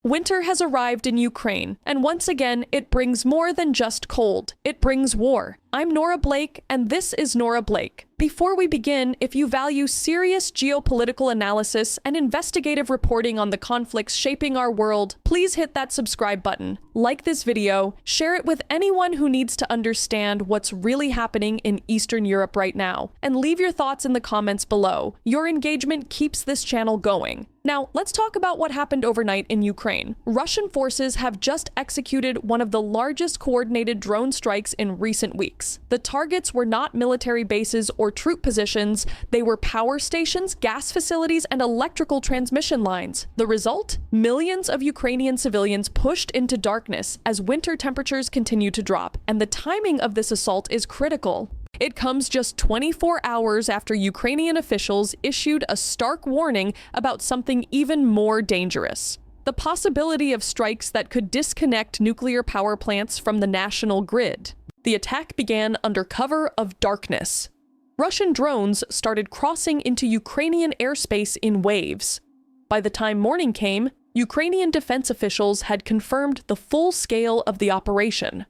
Winter has arrived in Ukraine, and once again, it brings more than just cold. It brings war. I'm Nora Blake, and this is Nora Blake. Before we begin, if you value serious geopolitical analysis and investigative reporting on the conflicts shaping our world, please hit that subscribe button, like this video, share it with anyone who needs to understand what's really happening in Eastern Europe right now, and leave your thoughts in the comments below. Your engagement keeps this channel going. Now, let's talk about what happened overnight in Ukraine. Russian forces have just executed one of the largest coordinated drone strikes in recent weeks. The targets were not military bases or troop positions, they were power stations, gas facilities, and electrical transmission lines. The result? Millions of Ukrainian civilians pushed into darkness as winter temperatures continue to drop, and the timing of this assault is critical. It comes just 24 hours after Ukrainian officials issued a stark warning about something even more dangerous: the possibility of strikes that could disconnect nuclear power plants from the national grid. The attack began under cover of darkness. Russian drones started crossing into Ukrainian airspace in waves. By the time morning came, Ukrainian defense officials had confirmed the full scale of the operation.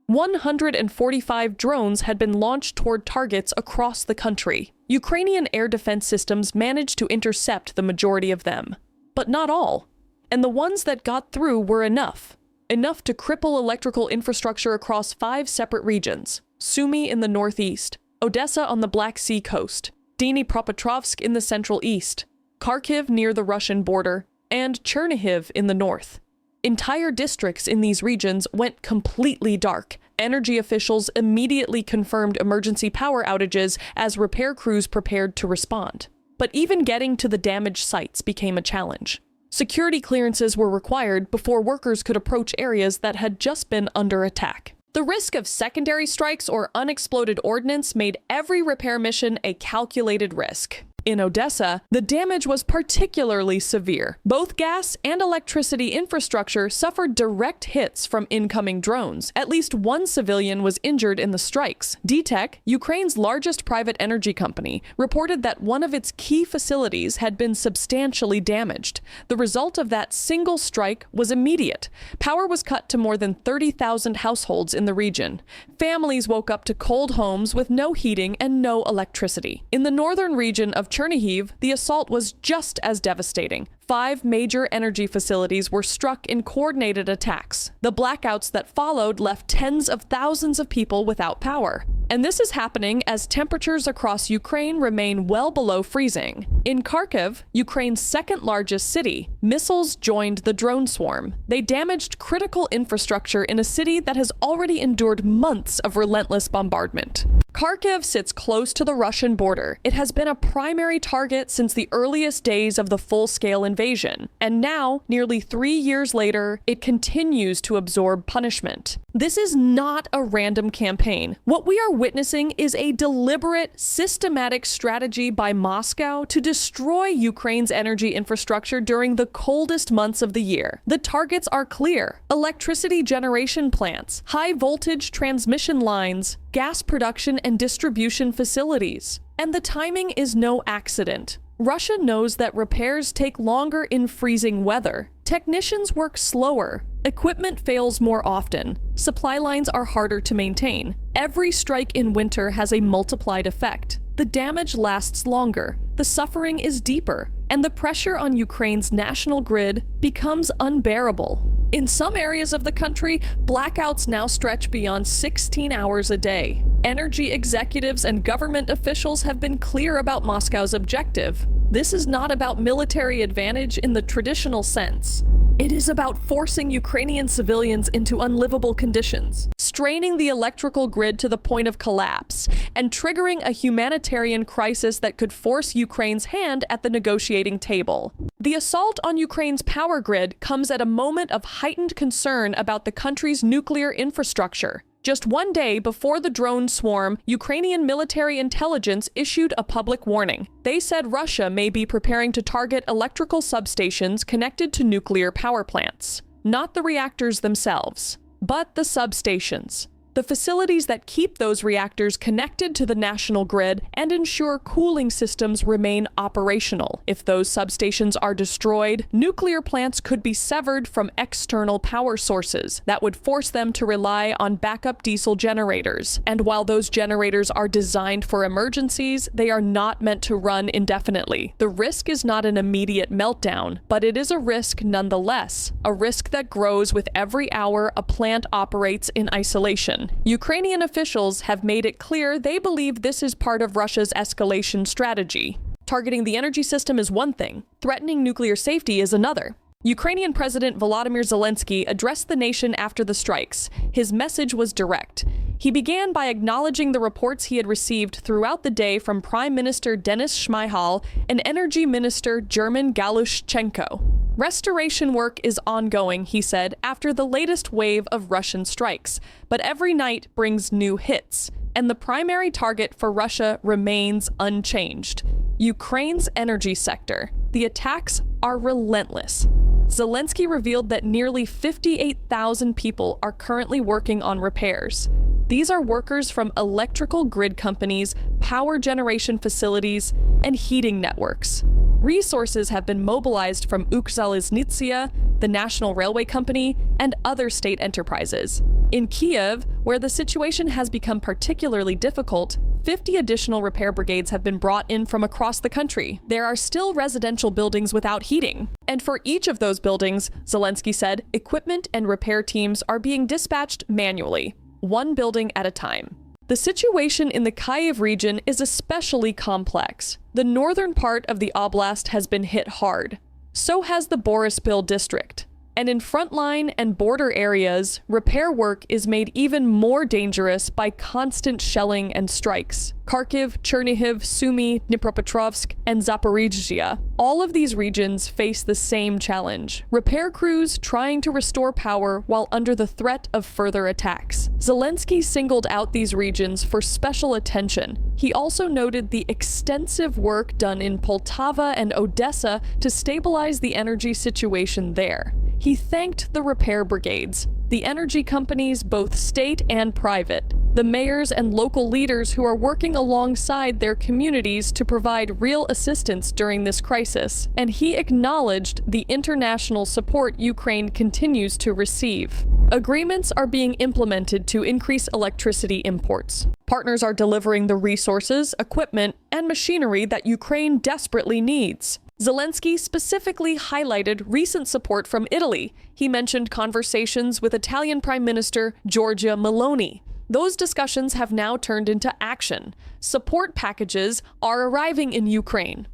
145 drones had been launched toward targets across the country. Ukrainian air defense systems managed to intercept the majority of them, but not all. And the ones that got through were enough to cripple electrical infrastructure across 5 separate regions: Sumy in the northeast, Odessa on the Black Sea coast, Dnipropetrovsk in the central east, Kharkiv near the Russian border, and Chernihiv in the north. Entire districts in these regions went completely dark. Energy officials immediately confirmed emergency power outages as repair crews prepared to respond. But even getting to the damaged sites became a challenge. Security clearances were required before workers could approach areas that had just been under attack. The risk of secondary strikes or unexploded ordnance made every repair mission a calculated risk. In Odessa, the damage was particularly severe. Both gas and electricity infrastructure suffered direct hits from incoming drones. At least one civilian was injured in the strikes. DTEK, Ukraine's largest private energy company, reported that one of its key facilities had been substantially damaged. The result of that single strike was immediate. Power was cut to more than 30,000 households in the region. Families woke up to cold homes with no heating and no electricity. In the northern region of Chernihiv, the assault was just as devastating. 5 major energy facilities were struck in coordinated attacks. The blackouts that followed left tens of thousands of people without power. And this is happening as temperatures across Ukraine remain well below freezing. In Kharkiv, Ukraine's second largest city, missiles joined the drone swarm. They damaged critical infrastructure in a city that has already endured months of relentless bombardment. Kharkiv sits close to the Russian border. It has been a primary target since the earliest days of the full-scale invasion, and now, nearly 3 years later, it continues to absorb punishment. This is not a random campaign. What we are witnessing is a deliberate, systematic strategy by Moscow to destroy Ukraine's energy infrastructure during the coldest months of the year. The targets are clear: electricity generation plants, high-voltage transmission lines, gas production and distribution facilities. And the timing is no accident. Russia knows that repairs take longer in freezing weather. Technicians work slower. Equipment fails more often. Supply lines are harder to maintain. Every strike in winter has a multiplied effect. The damage lasts longer. The suffering is deeper. And the pressure on Ukraine's national grid becomes unbearable. In some areas of the country, blackouts now stretch beyond 16 hours a day. Energy executives and government officials have been clear about Moscow's objective. This is not about military advantage in the traditional sense. It is about forcing Ukrainian civilians into unlivable conditions, straining the electrical grid to the point of collapse, and triggering a humanitarian crisis that could force Ukraine's hand at the negotiating table. The assault on Ukraine's power grid comes at a moment of heightened concern about the country's nuclear infrastructure. Just one day before the drone swarm, Ukrainian military intelligence issued a public warning. They said Russia may be preparing to target electrical substations connected to nuclear power plants. Not the reactors themselves, but the substations. the facilities that keep those reactors connected to the national grid and ensure cooling systems remain operational. If those substations are destroyed, nuclear plants could be severed from external power sources that would force them to rely on backup diesel generators. And while those generators are designed for emergencies, they are not meant to run indefinitely. The risk is not an immediate meltdown, but it is a risk nonetheless, a risk that grows with every hour a plant operates in isolation. Ukrainian officials have made it clear they believe this is part of Russia's escalation strategy. Targeting the energy system is one thing, threatening nuclear safety is another. Ukrainian President Volodymyr Zelenskyy addressed the nation after the strikes. His message was direct. He began by acknowledging the reports he had received throughout the day from Prime Minister Denis Shmyhal and Energy Minister German Galushchenko. Restoration work is ongoing, he said, after the latest wave of Russian strikes, but every night brings new hits, and the primary target for Russia remains unchanged: Ukraine's energy sector. The attacks are relentless. Zelenskyy revealed that nearly 58,000 people are currently working on repairs. These are workers from electrical grid companies, power generation facilities, and heating networks. Resources have been mobilized from Ukrzaliznytsia, the National Railway Company, and other state enterprises. In Kiev, where the situation has become particularly difficult, 50 additional repair brigades have been brought in from across the country. There are still residential buildings without heating. And for each of those buildings, Zelenskyy said, equipment and repair teams are being dispatched manually, one building at a time. The situation in the Kharkiv region is especially complex. The northern part of the oblast has been hit hard. So has the Boryspil district. And in frontline and border areas, repair work is made even more dangerous by constant shelling and strikes. Kharkiv, Chernihiv, Sumy, Dnipropetrovsk, and Zaporizhzhia. All of these regions face the same challenge: repair crews trying to restore power while under the threat of further attacks. Zelenskyy singled out these regions for special attention. He also noted the extensive work done in Poltava and Odessa to stabilize the energy situation there. He thanked the repair brigades, the energy companies, both state and private, the mayors and local leaders who are working alongside their communities to provide real assistance during this crisis, and he acknowledged the international support Ukraine continues to receive. Agreements are being implemented to increase electricity imports. Partners are delivering the resources, equipment, and machinery that Ukraine desperately needs. Zelenskyy specifically highlighted recent support from Italy. He mentioned conversations with Italian Prime Minister Giorgia Meloni. Those discussions have now turned into action. Support packages are arriving in Ukraine.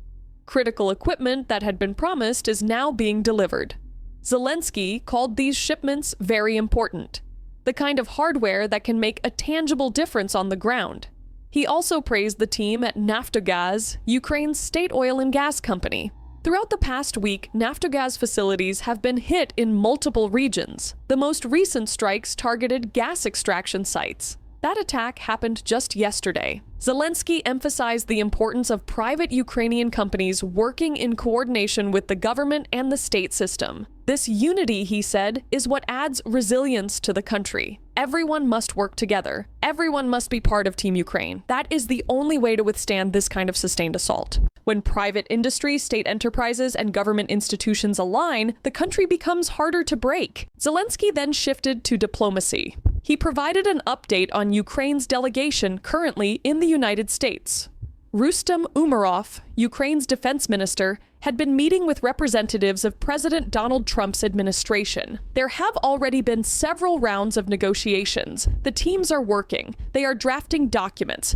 Critical equipment that had been promised is now being delivered. Zelenskyy called these shipments very important, the kind of hardware that can make a tangible difference on the ground. He also praised the team at Naftogaz, Ukraine's state oil and gas company. Throughout the past week, Naftogaz facilities have been hit in multiple regions. The most recent strikes targeted gas extraction sites. That attack happened just yesterday. Zelenskyy emphasized the importance of private Ukrainian companies working in coordination with the government and the state system. This unity, he said, is what adds resilience to the country. Everyone must work together. Everyone must be part of Team Ukraine. That is the only way to withstand this kind of sustained assault. When private industry, state enterprises, and government institutions align, the country becomes harder to break. Zelenskyy then shifted to diplomacy. He provided an update on Ukraine's delegation currently in the United States. Rustem Umerov, Ukraine's defense minister, had been meeting with representatives of President Donald Trump's administration. There have already been several rounds of negotiations. The teams are working. They are drafting documents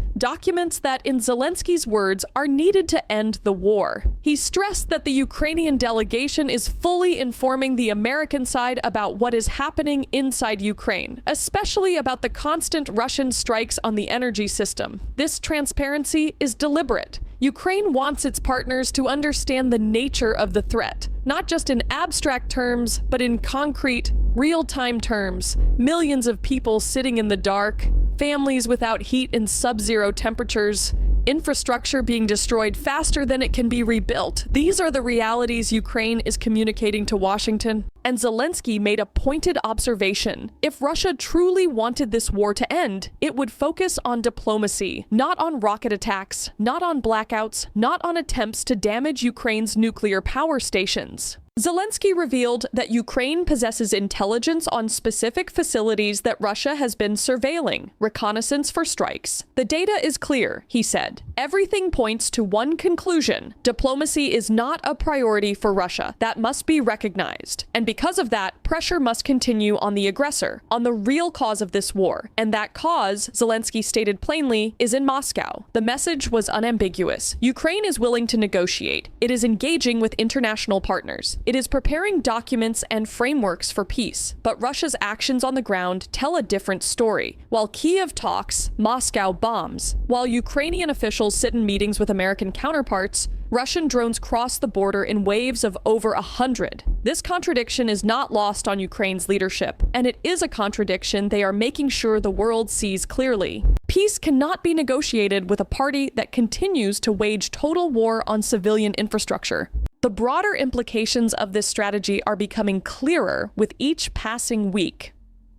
that, in Zelensky's words, are needed to end the war. He stressed that the Ukrainian delegation is fully informing the American side about what is happening inside Ukraine, especially about the constant Russian strikes on the energy system. This transparency is deliberate. Ukraine wants its partners to understand the nature of the threat, not just in abstract terms, but in concrete, real-time terms. Millions of people sitting in the dark, families without heat in sub-zero temperatures, infrastructure being destroyed faster than it can be rebuilt. These are the realities Ukraine is communicating to Washington. And Zelenskyy made a pointed observation. If Russia truly wanted this war to end, it would focus on diplomacy, not on rocket attacks, not on blackouts, not on attempts to damage Ukraine's nuclear power stations. Zelenskyy revealed that Ukraine possesses intelligence on specific facilities that Russia has been surveilling, reconnaissance for strikes. The data is clear, he said. Everything points to one conclusion. Diplomacy is not a priority for Russia. That must be recognized. And because of that, pressure must continue on the aggressor, on the real cause of this war. And that cause, Zelenskyy stated plainly, is in Moscow. The message was unambiguous. Ukraine is willing to negotiate. It is engaging with international partners. It is preparing documents and frameworks for peace, but Russia's actions on the ground tell a different story. While Kyiv talks, Moscow bombs. While Ukrainian officials sit in meetings with American counterparts, Russian drones cross the border in waves of over 100. This contradiction is not lost on Ukraine's leadership, and it is a contradiction they are making sure the world sees clearly. Peace cannot be negotiated with a party that continues to wage total war on civilian infrastructure. The broader implications of this strategy are becoming clearer with each passing week.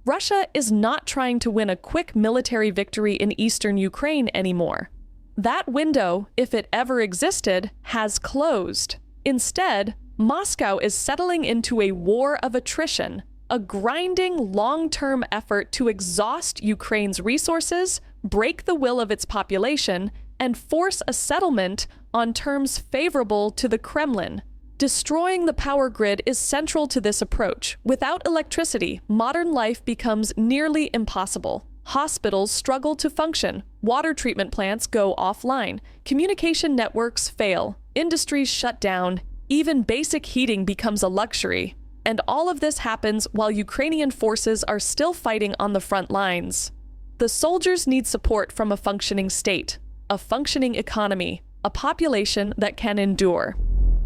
Russia is not trying to win a quick military victory in eastern Ukraine anymore. That window, if it ever existed, has closed. Instead, Moscow is settling into a war of attrition, a grinding, long-term effort to exhaust Ukraine's resources, break the will of its population, and force a settlement on terms favorable to the Kremlin. Destroying the power grid is central to this approach. Without electricity, modern life becomes nearly impossible. Hospitals struggle to function, water treatment plants go offline, communication networks fail, industries shut down, even basic heating becomes a luxury. And all of this happens while Ukrainian forces are still fighting on the front lines. The soldiers need support from a functioning state, a functioning economy, a population that can endure.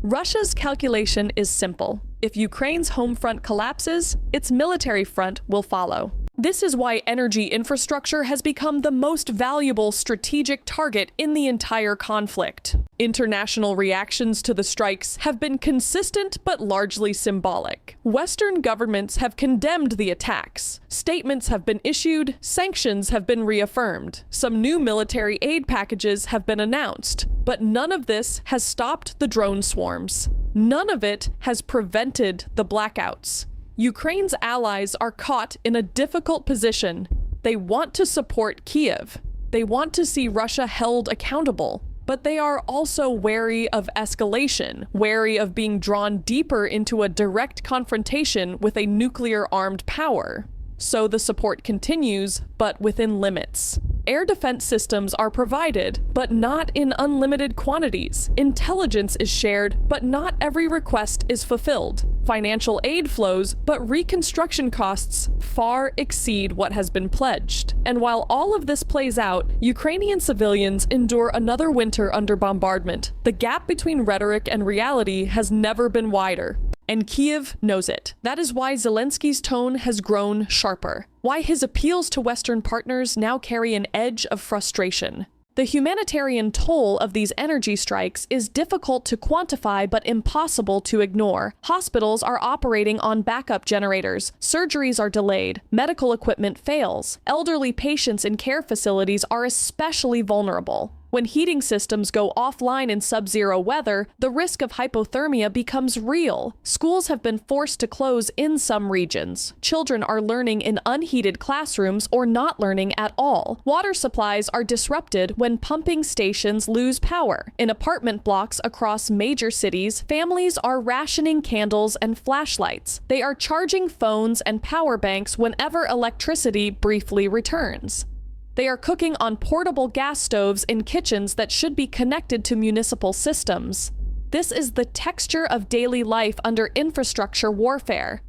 Russia's calculation is simple. If Ukraine's home front collapses, its military front will follow. This is why energy infrastructure has become the most valuable strategic target in the entire conflict. International reactions to the strikes have been consistent but largely symbolic. Western governments have condemned the attacks. Statements have been issued, sanctions have been reaffirmed. Some new military aid packages have been announced. But none of this has stopped the drone swarms. None of it has prevented the blackouts. Ukraine's allies are caught in a difficult position. They want to support Kyiv. They want to see Russia held accountable. But they are also wary of escalation, wary of being drawn deeper into a direct confrontation with a nuclear-armed power. So the support continues, but within limits. Air defense systems are provided, but not in unlimited quantities. Intelligence is shared, but not every request is fulfilled. Financial aid flows, but reconstruction costs far exceed what has been pledged. And while all of this plays out, Ukrainian civilians endure another winter under bombardment. The gap between rhetoric and reality has never been wider. And Kyiv knows it. That is why Zelenskyy's tone has grown sharper. Why his appeals to Western partners now carry an edge of frustration. The humanitarian toll of these energy strikes is difficult to quantify but impossible to ignore. Hospitals are operating on backup generators, surgeries are delayed, medical equipment fails. Elderly patients in care facilities are especially vulnerable. When heating systems go offline in sub-zero weather, the risk of hypothermia becomes real. Schools have been forced to close in some regions. Children are learning in unheated classrooms or not learning at all. Water supplies are disrupted when pumping stations lose power. In apartment blocks across major cities, families are rationing candles and flashlights. They are charging phones and power banks whenever electricity briefly returns. They are cooking on portable gas stoves in kitchens that should be connected to municipal systems. This is the texture of daily life under infrastructure warfare.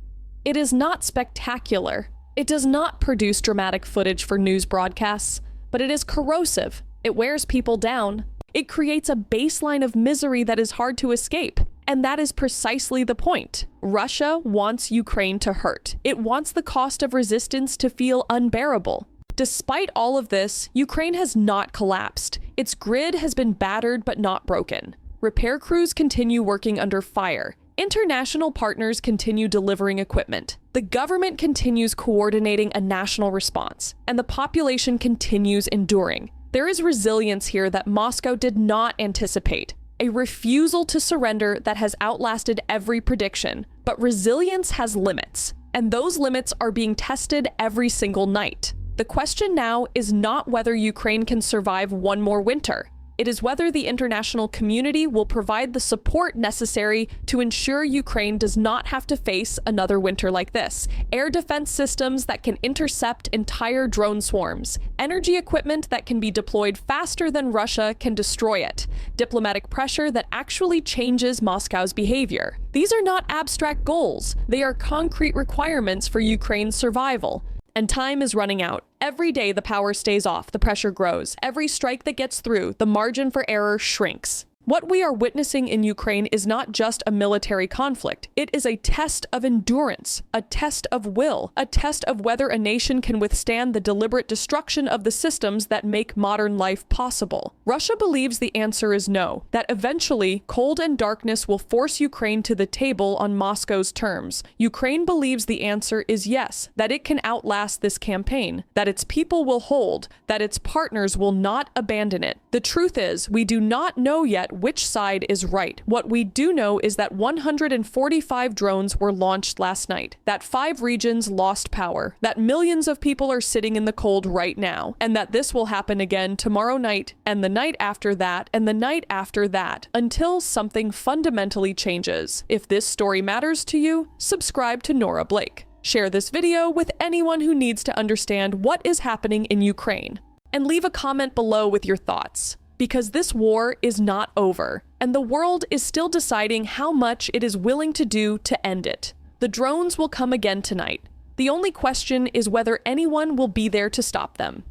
It is not spectacular. It does not produce dramatic footage for news broadcasts, but it is corrosive. It wears people down. It creates a baseline of misery that is hard to escape. And that is precisely the point. Russia wants Ukraine to hurt. It wants the cost of resistance to feel unbearable. Despite all of this, Ukraine has not collapsed. Its grid has been battered but not broken. Repair crews continue working under fire. International partners continue delivering equipment. The government continues coordinating a national response, and the population continues enduring. There is resilience here that Moscow did not anticipate, a refusal to surrender that has outlasted every prediction. But resilience has limits, and those limits are being tested every single night. The question now is not whether Ukraine can survive one more winter. It is whether the international community will provide the support necessary to ensure Ukraine does not have to face another winter like this. Air defense systems that can intercept entire drone swarms. Energy equipment that can be deployed faster than Russia can destroy it. Diplomatic pressure that actually changes Moscow's behavior. These are not abstract goals. They are concrete requirements for Ukraine's survival. And time is running out. Every day the power stays off, the pressure grows. Every strike that gets through, the margin for error shrinks. What we are witnessing in Ukraine is not just a military conflict. It is a test of endurance, a test of will, a test of whether a nation can withstand the deliberate destruction of the systems that make modern life possible. Russia believes the answer is no, that eventually cold and darkness will force Ukraine to the table on Moscow's terms. Ukraine believes the answer is yes, that it can outlast this campaign, that its people will hold, that its partners will not abandon it. The truth is, we do not know yet which side is right. What we do know is that 145 drones were launched last night, that 5 regions lost power, that millions of people are sitting in the cold right now, and that this will happen again tomorrow night, and the night after that, and the night after that, until something fundamentally changes. If this story matters to you, subscribe to Nora Blake. Share this video with anyone who needs to understand what is happening in Ukraine. And leave a comment below with your thoughts. Because this war is not over, and the world is still deciding how much it is willing to do to end it. The drones will come again tonight. The only question is whether anyone will be there to stop them.